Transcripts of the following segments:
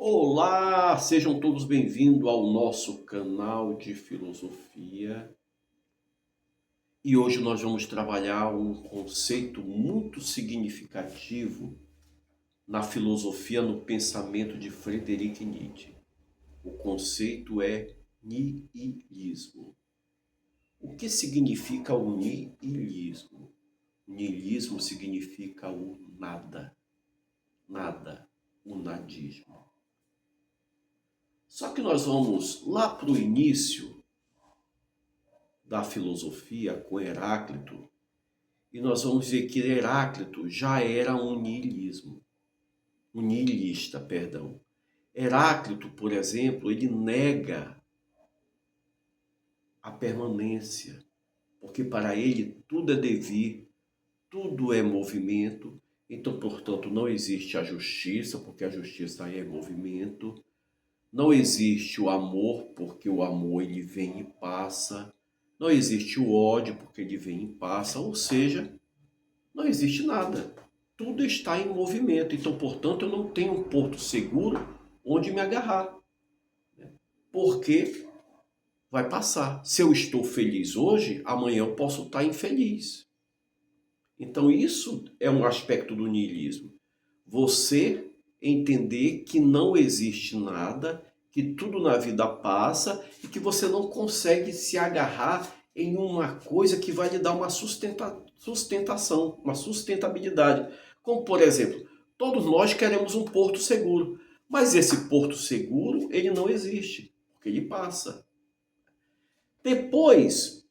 Olá, sejam todos bem-vindos ao nosso canal de filosofia. E hoje nós vamos trabalhar um conceito muito significativo na filosofia, no pensamento de Friedrich Nietzsche. O conceito é niilismo. O que significa o niilismo? O niilismo significa o nada, nada, o nadismo. Só que nós vamos lá para o início da filosofia com Heráclito e nós vamos ver que Heráclito já era um niilista, perdão. Heráclito, por exemplo, ele nega a permanência, porque para ele tudo é devir, tudo é movimento, então, portanto, não existe a justiça, porque a justiça é movimento, não existe o amor, porque o amor ele vem e passa. Não existe o ódio, porque ele vem e passa. Ou seja, não existe nada. Tudo está em movimento. Então, portanto, eu não tenho um porto seguro onde me agarrar. Porque vai passar. Se eu estou feliz hoje, amanhã eu posso estar infeliz. Então, isso é um aspecto do niilismo. Você entender que não existe nada, que tudo na vida passa e que você não consegue se agarrar em uma coisa que vai lhe dar uma sustentação, uma sustentabilidade. Como, por exemplo, todos nós queremos um porto seguro, mas esse porto seguro, ele não existe, porque ele passa. Depois,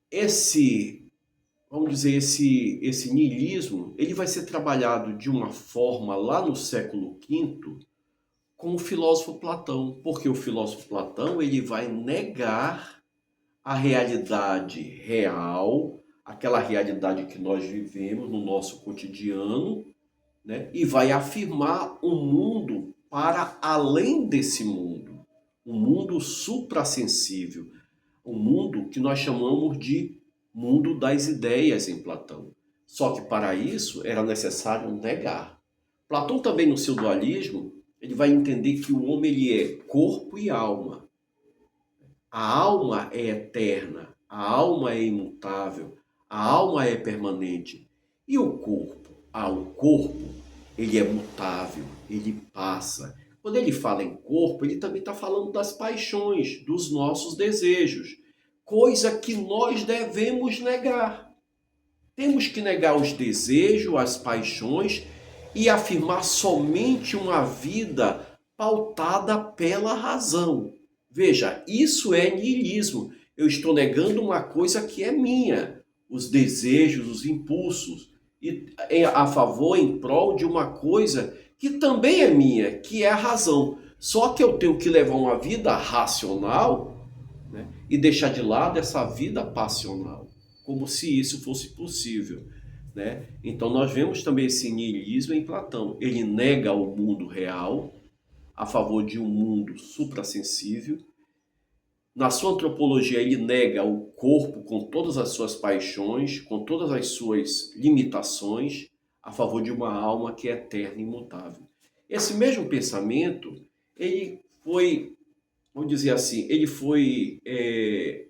esse vamos dizer, esse niilismo, ele vai ser trabalhado de uma forma lá no século V com o filósofo Platão, porque o filósofo Platão ele vai negar a realidade real, aquela realidade que nós vivemos no nosso cotidiano, né? E vai afirmar um mundo para além desse mundo, um mundo suprassensível, um mundo que nós chamamos de mundo das ideias em Platão. Só que para isso era necessário negar. Platão também no seu dualismo, ele vai entender que o homem ele é corpo e alma. A alma é eterna, a alma é imutável, a alma é permanente. E o corpo? O corpo, ele é mutável, ele passa. Quando ele fala em corpo, ele também está falando das paixões, dos nossos desejos, coisa que nós devemos negar. Temos que negar os desejos, as paixões e afirmar somente uma vida pautada pela razão. Veja, isso é niilismo. Eu estou negando uma coisa que é minha, os desejos, os impulsos, e a favor, em prol de uma coisa que também é minha, que é a razão. Só que eu tenho que levar uma vida racional, né, e deixar de lado essa vida passional, como se isso fosse possível. Né? Então nós vemos também esse niilismo em Platão. Ele nega o mundo real a favor de um mundo suprassensível. Na sua antropologia, ele nega o corpo com todas as suas paixões, com todas as suas limitações, a favor de uma alma que é eterna e imutável. Esse mesmo pensamento, ele foi, vamos dizer assim, ele foi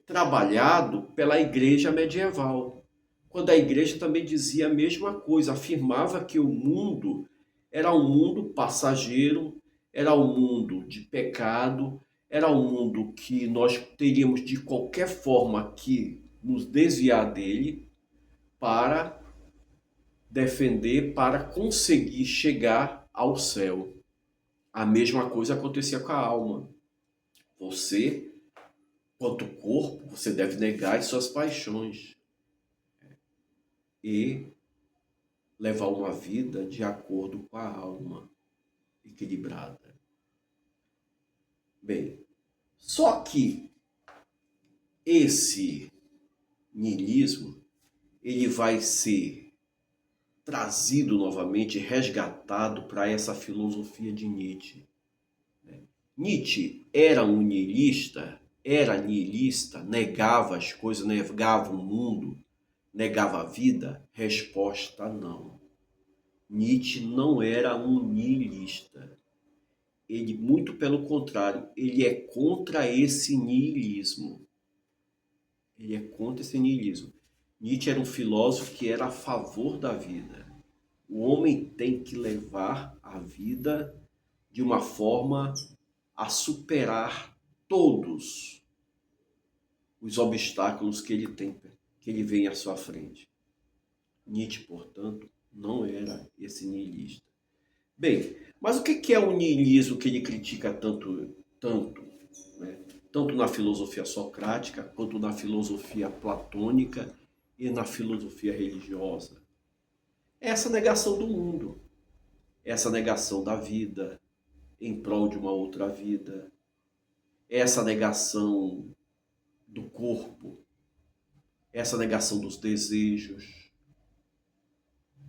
trabalhado pela igreja medieval. Quando a igreja também dizia a mesma coisa, afirmava que o mundo era um mundo passageiro, era um mundo de pecado, era um mundo que nós teríamos de qualquer forma que nos desviar dele para defender, para conseguir chegar ao céu. A mesma coisa acontecia com a alma. Você, quanto corpo, você deve negar as suas paixões e levar uma vida de acordo com a alma, equilibrada. Bem, só que esse niilismo ele vai ser trazido novamente, resgatado para essa filosofia de Nietzsche. Nietzsche era um niilista, era niilista, negava as coisas, negava o mundo, negava a vida? Resposta: não. Nietzsche não era um nihilista. Ele, muito pelo contrário, ele é contra esse nihilismo. Ele é contra esse nihilismo. Nietzsche era um filósofo que era a favor da vida. O homem tem que levar a vida de uma forma a superar todos os obstáculos que ele tem, que ele vem à sua frente. Nietzsche, portanto, não era esse nihilista. Bem, mas o que é o nihilismo que ele critica tanto, né? Tanto na filosofia socrática, quanto na filosofia platônica e na filosofia religiosa? É essa negação do mundo, essa negação da vida em prol de uma outra vida, essa negação do corpo, essa negação dos desejos.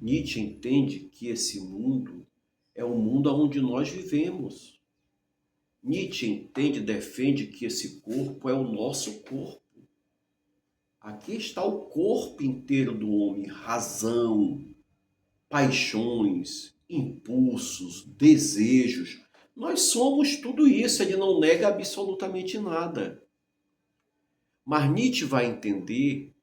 Nietzsche entende que esse mundo é o mundo onde nós vivemos. Nietzsche entende e defende que esse corpo é o nosso corpo. Aqui está o corpo inteiro do homem, razão, paixões, impulsos, desejos. Nós somos tudo isso, ele não nega absolutamente nada. Mas Nietzsche vai entender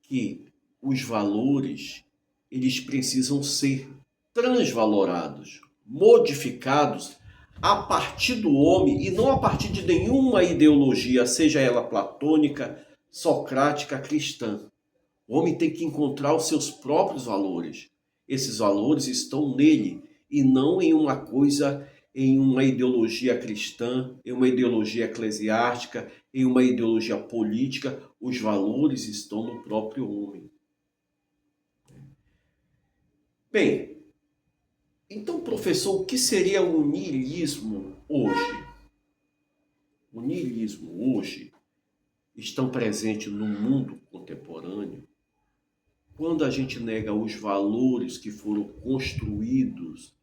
que os valores, eles precisam ser transvalorados, modificados a partir do homem e não a partir de nenhuma ideologia, seja ela platônica, socrática, cristã. O homem tem que encontrar os seus próprios valores. Esses valores estão nele e não em uma coisa, em uma ideologia cristã, em uma ideologia eclesiástica, em uma ideologia política. Os valores estão no próprio homem. Bem, então, professor, o que seria o niilismo hoje? O niilismo hoje está presente no mundo contemporâneo quando a gente nega os valores que foram construídos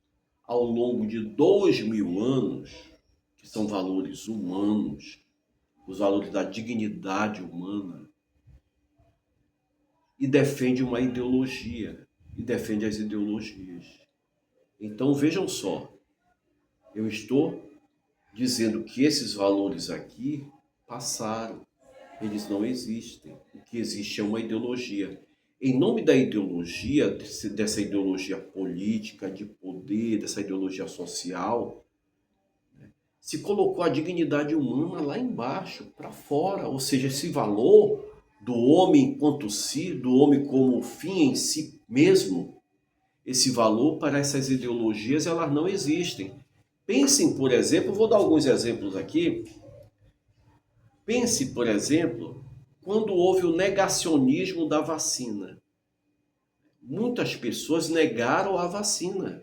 ao longo de 2000 anos, que são valores humanos, os valores da dignidade humana, e defende uma ideologia, e defende as ideologias. Então vejam só, eu estou dizendo que esses valores aqui passaram, eles não existem. O que existe é uma ideologia. Em nome da ideologia, dessa ideologia política, de poder, dessa ideologia social, se colocou a dignidade humana lá embaixo, para fora. Ou seja, esse valor do homem enquanto si, do homem como fim em si mesmo, esse valor para essas ideologias, elas não existem. Pensem, por exemplo, vou dar alguns exemplos aqui. Pense, por exemplo, quando houve o negacionismo da vacina. Muitas pessoas negaram a vacina.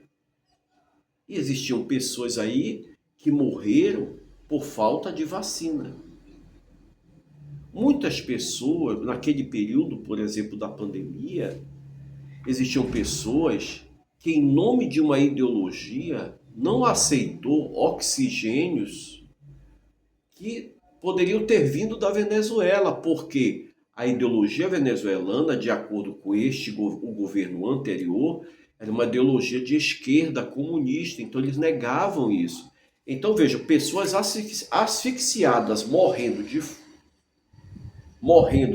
E existiam pessoas aí que morreram por falta de vacina. Muitas pessoas, naquele período, por exemplo, da pandemia, existiam pessoas que, em nome de uma ideologia, não aceitou oxigênios que poderiam ter vindo da Venezuela, porque a ideologia venezuelana, de acordo com o governo anterior, era uma ideologia de esquerda comunista, então eles negavam isso. Então veja, pessoas asfixiadas, morrendo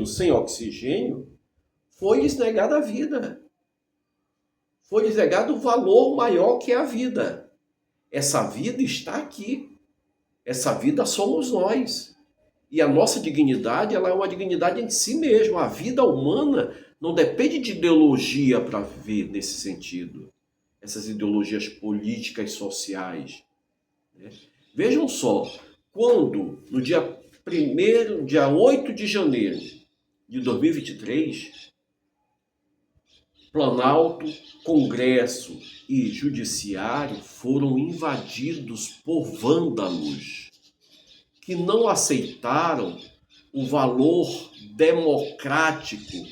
sem oxigênio, foi-lhes negada a vida. Foi-lhes negado o valor maior que é a vida. Essa vida está aqui. Essa vida somos nós. E a nossa dignidade, ela é uma dignidade em si mesma. A vida humana não depende de ideologia para viver nesse sentido. Essas ideologias políticas, sociais. Né? Vejam só, quando no dia 8 de janeiro de 2023, Planalto, Congresso e Judiciário foram invadidos por vândalos que não aceitaram o valor democrático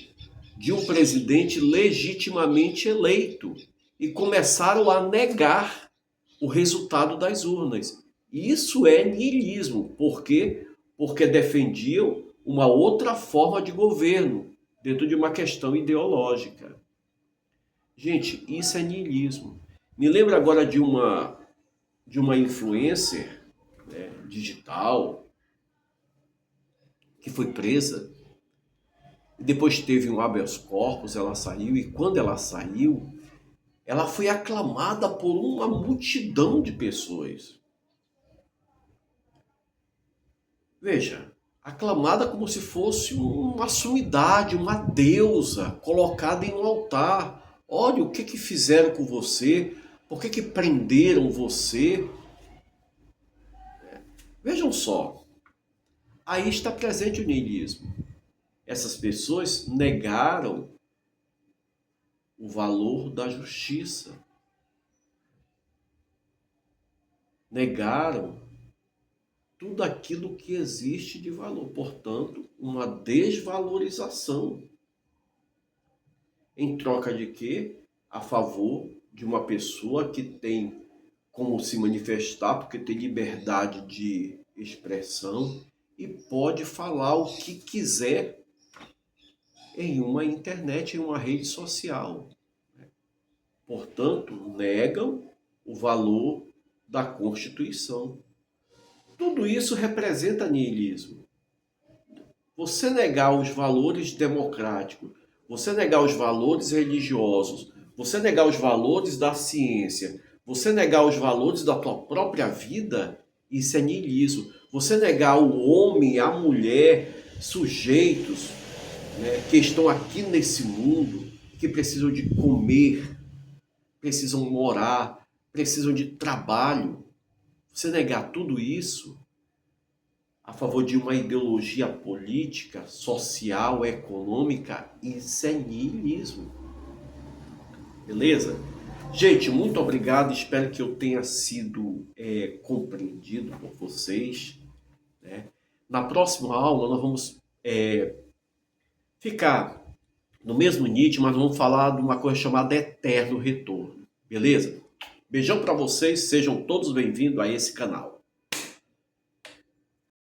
de um presidente legitimamente eleito e começaram a negar o resultado das urnas. Isso é niilismo. Por quê? Porque defendiam uma outra forma de governo dentro de uma questão ideológica. Gente, isso é niilismo. Me lembra agora de uma influencer, né, digital que foi presa. Depois teve um habeas corpus, ela saiu, e quando ela saiu, ela foi aclamada por uma multidão de pessoas. Veja, aclamada como se fosse uma sumidade, uma deusa colocada em um altar. Olha o que fizeram com você, por que prenderam você. Vejam só, aí está presente o niilismo. Essas pessoas negaram o valor da justiça, negaram tudo aquilo que existe de valor, portanto, uma desvalorização. Em troca de quê? A favor de uma pessoa que tem como se manifestar, porque tem liberdade de expressão e pode falar o que quiser em uma internet, em uma rede social. Portanto, negam o valor da Constituição. Tudo isso representa niilismo. Você negar os valores democráticos, você negar os valores religiosos, você negar os valores da ciência, você negar os valores da tua própria vida, isso é niilismo. Você negar o homem, a mulher, sujeitos, né, que estão aqui nesse mundo, que precisam de comer, precisam morar, precisam de trabalho. Você negar tudo isso a favor de uma ideologia política, social, econômica, isso é niilismo. Beleza? Gente, muito obrigado. Espero que eu tenha sido compreendido por vocês, né? Na próxima aula nós vamos ficar no mesmo nicho, mas vamos falar de uma coisa chamada eterno retorno. Beleza? Beijão para vocês, sejam todos bem-vindos a esse canal.